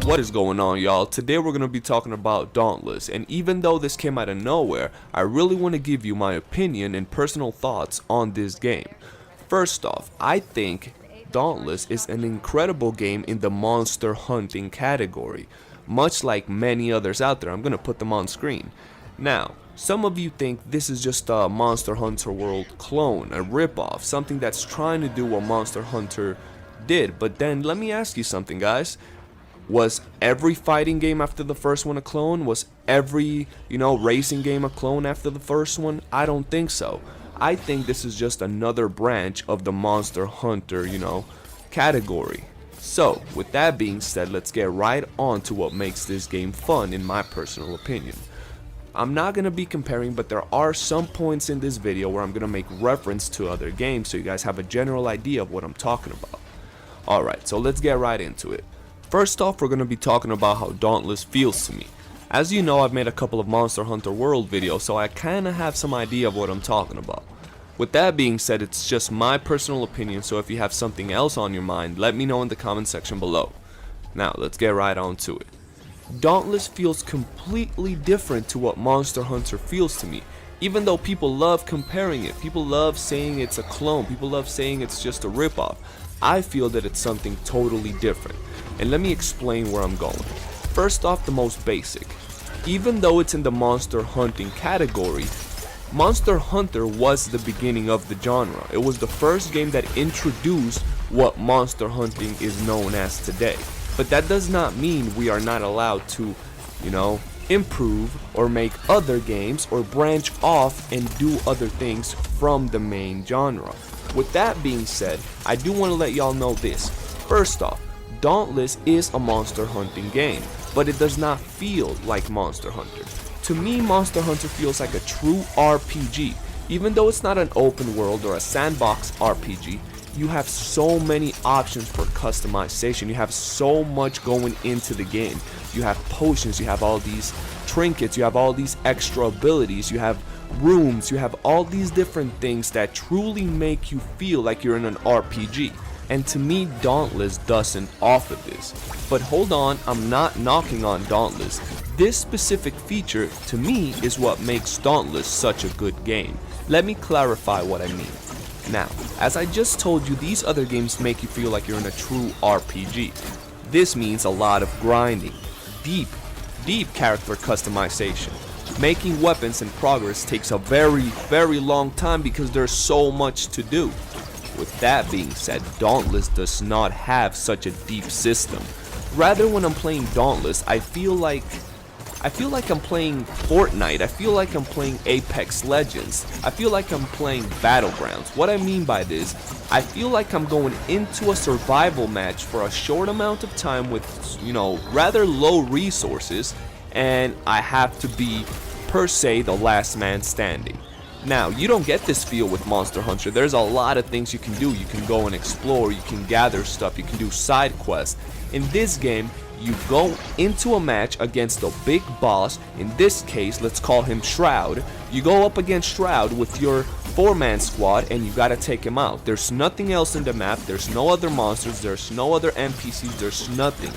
What is going on, y'all? Today we're going to be talking about Dauntless, and even though this came out of nowhere, I really want to give you my opinion and personal thoughts on this game. First off, I think Dauntless is an incredible game in the monster hunting category, much like many others out there. I'm going to put them on screen. Now, some of you think this is just a Monster Hunter World clone, a ripoff, something that's trying to do what Monster Hunter did, but then let me ask you something, guys. Was every fighting game after the first one a clone? Was every, racing game a clone after the first one? I don't think so. I think this is just another branch of the Monster Hunter, category. So, with that being said, let's get right on to what makes this game fun in my personal opinion. I'm not going to be comparing, but there are some points in this video where I'm going to make reference to other games so you guys have a general idea of what I'm talking about. Alright, so let's get right into it. First off, we're going to be talking about how Dauntless feels to me. As you know, I've made a couple of Monster Hunter World videos, so I kinda have some idea of what I'm talking about. With that being said, it's just my personal opinion, so if you have something else on your mind, let me know in the comment section below. Now, let's get right on to it. Dauntless feels completely different to what Monster Hunter feels to me. Even though people love comparing it, people love saying it's a clone, people love saying it's just a ripoff, I feel that it's something totally different. And let me explain where I'm going. First off, the most basic. Even though it's in the monster hunting category, Monster Hunter was the beginning of the genre. It was the first game that introduced what monster hunting is known as today. But that does not mean we are not allowed to, improve or make other games or branch off and do other things from the main genre. With that being said, I do want to let y'all know this. First off, Dauntless is a monster hunting game, but it does not feel like Monster Hunter. To me, Monster Hunter feels like a true RPG. Even though it's not an open world or a sandbox RPG, you have so many options for customization. You have so much going into the game. You have potions, you have all these trinkets, you have all these extra abilities, you have rooms, you have all these different things that truly make you feel like you're in an RPG. And to me, Dauntless doesn't offer this. But hold on, I'm not knocking on Dauntless. This specific feature, to me, is what makes Dauntless such a good game. Let me clarify what I mean. Now, as I just told you, these other games make you feel like you're in a true RPG. This means a lot of grinding, deep character customization. Making weapons and progress takes a very long time because there's so much to do. With that being said, Dauntless does not have such a deep system. Rather, when I'm playing Dauntless, I feel like I'm playing Fortnite. I feel like I'm playing Apex Legends. I feel like I'm playing Battlegrounds. What I mean by this, I feel like I'm going into a survival match for a short amount of time with, rather low resources, and I have to be, per se, the last man standing. Now, you don't get this feel with Monster Hunter. There's a lot of things you can do. You can go and explore, you can gather stuff, you can do side quests. In this game, you go into a match against a big boss. In this case, let's call him Shroud. You go up against Shroud with your 4-man squad and you gotta take him out. There's nothing else in the map. There's no other monsters. There's no other NPCs. There's nothing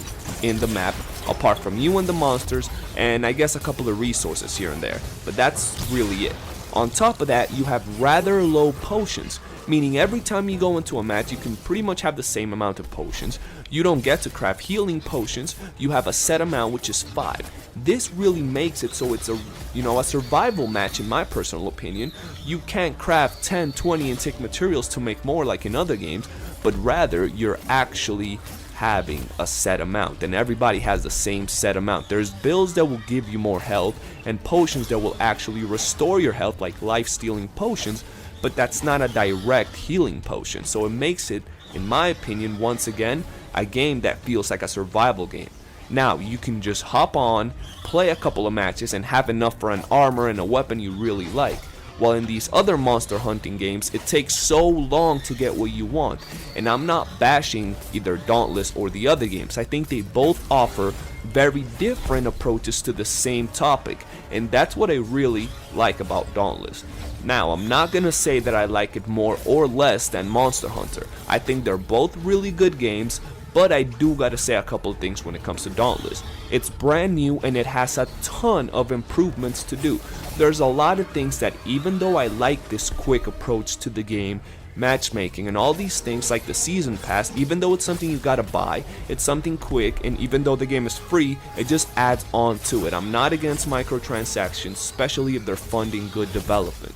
in the map apart from you and the monsters and I guess a couple of resources here and there. But that's really it. On top of that, you have rather low potions, meaning every time you go into a match, you can pretty much have the same amount of potions. You don't get to craft healing potions, you have a set amount, which is 5. This really makes it so it's a survival match in my personal opinion. You can't craft 10, 20 and take materials to make more like in other games, but rather you're actually having a set amount, and everybody has the same set amount. There's builds that will give you more health and potions that will actually restore your health, like life-stealing potions, but that's not a direct healing potion. So it makes it, in my opinion, once again, a game that feels like a survival game. Now, you can just hop on, play a couple of matches, and have enough for an armor and a weapon you really like. While in these other monster hunting games, it takes so long to get what you want. And I'm not bashing either Dauntless or the other games. I think they both offer very different approaches to the same topic. And that's what I really like about Dauntless. Now, I'm not gonna say that I like it more or less than Monster Hunter. I think they're both really good games. But I do gotta say a couple of things when it comes to Dauntless. It's brand new and it has a ton of improvements to do. There's a lot of things that, even though I like this quick approach to the game, matchmaking and all these things like the season pass, even though it's something you gotta buy, it's something quick, and even though the game is free, it just adds on to it. I'm not against microtransactions, especially if they're funding good development.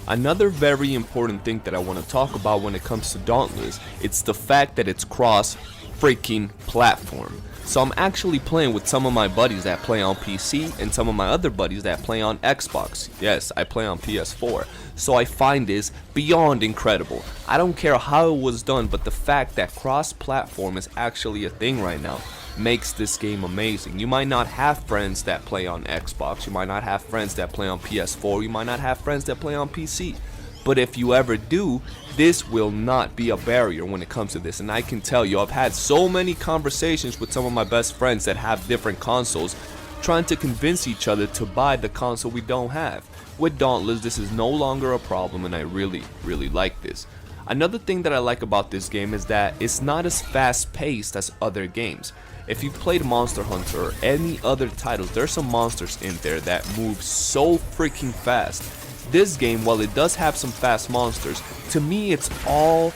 Another very important thing that I want to talk about when it comes to Dauntless, it's the fact that it's cross freaking platform. So I'm actually playing with some of my buddies that play on PC and some of my other buddies that play on Xbox. Yes, I play on PS4. So I find this beyond incredible. I don't care how it was done, but the fact that cross-platform is actually a thing right now makes this game amazing. You might not have friends that play on Xbox, you might not have friends that play on PS4, you might not have friends that play on PC. But if you ever do, this will not be a barrier when it comes to this. And I can tell you, I've had so many conversations with some of my best friends that have different consoles, trying to convince each other to buy the console we don't have. With Dauntless, this is no longer a problem, and I really like this. Another thing that I like about this game is that it's not as fast paced as other games. If you've played Monster Hunter or any other titles, there's some monsters in there that move so freaking fast. This game, while it does have some fast monsters, to me it's all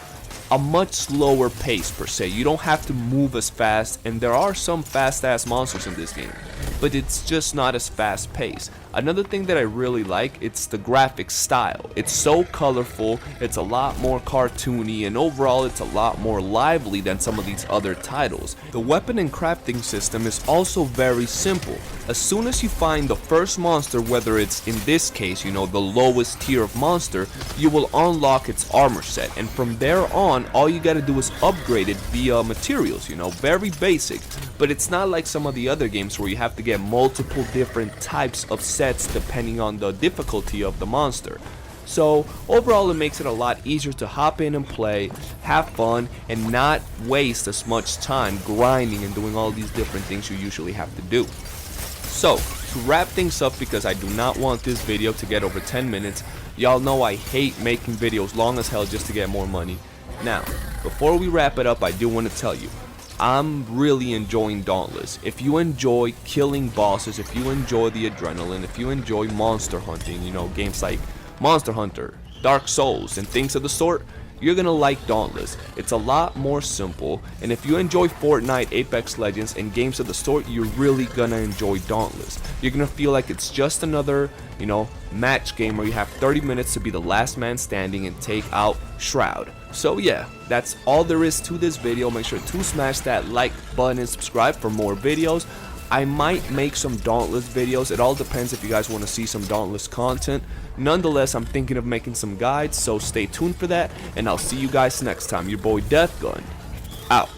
a much slower pace per se. You don't have to move as fast, and there are some fast ass monsters in this game, but it's just not as fast paced. Another thing that I really like, it's the graphic style. It's so colorful, it's a lot more cartoony, and overall it's a lot more lively than some of these other titles. The weapon and crafting system is also very simple. As soon as you find the first monster, whether it's in this case, you know, the lowest tier of monster, you will unlock its armor set, and from there on, all you gotta do is upgrade it via materials, you know, very basic. But it's not like some of the other games where you have to get multiple different types of sets depending on the difficulty of the monster. So overall, it makes it a lot easier to hop in and play, have fun, and not waste as much time grinding and doing all these different things you usually have to do. So to wrap things up, because I do not want this video to get over 10 minutes, y'all know I hate making videos long as hell just to get more money. Now, before we wrap it up, I do want to tell you, I'm really enjoying Dauntless. If you enjoy killing bosses, if you enjoy the adrenaline, if you enjoy monster hunting, you know, games like Monster Hunter, Dark Souls, and things of the sort, you're gonna like Dauntless. It's a lot more simple, and if you enjoy Fortnite, Apex Legends, and games of the sort, you're really gonna enjoy Dauntless. You're gonna feel like it's just another, you know, match game where you have 30 minutes to be the last man standing and take out Shroud. So yeah, that's all there is to this video. Make sure to smash that like button and subscribe for more videos. I might make some Dauntless videos. It all depends if you guys want to see some Dauntless content. Nonetheless, I'm thinking of making some guides, so stay tuned for that, and I'll see you guys next time. Your boy Death Gun, out.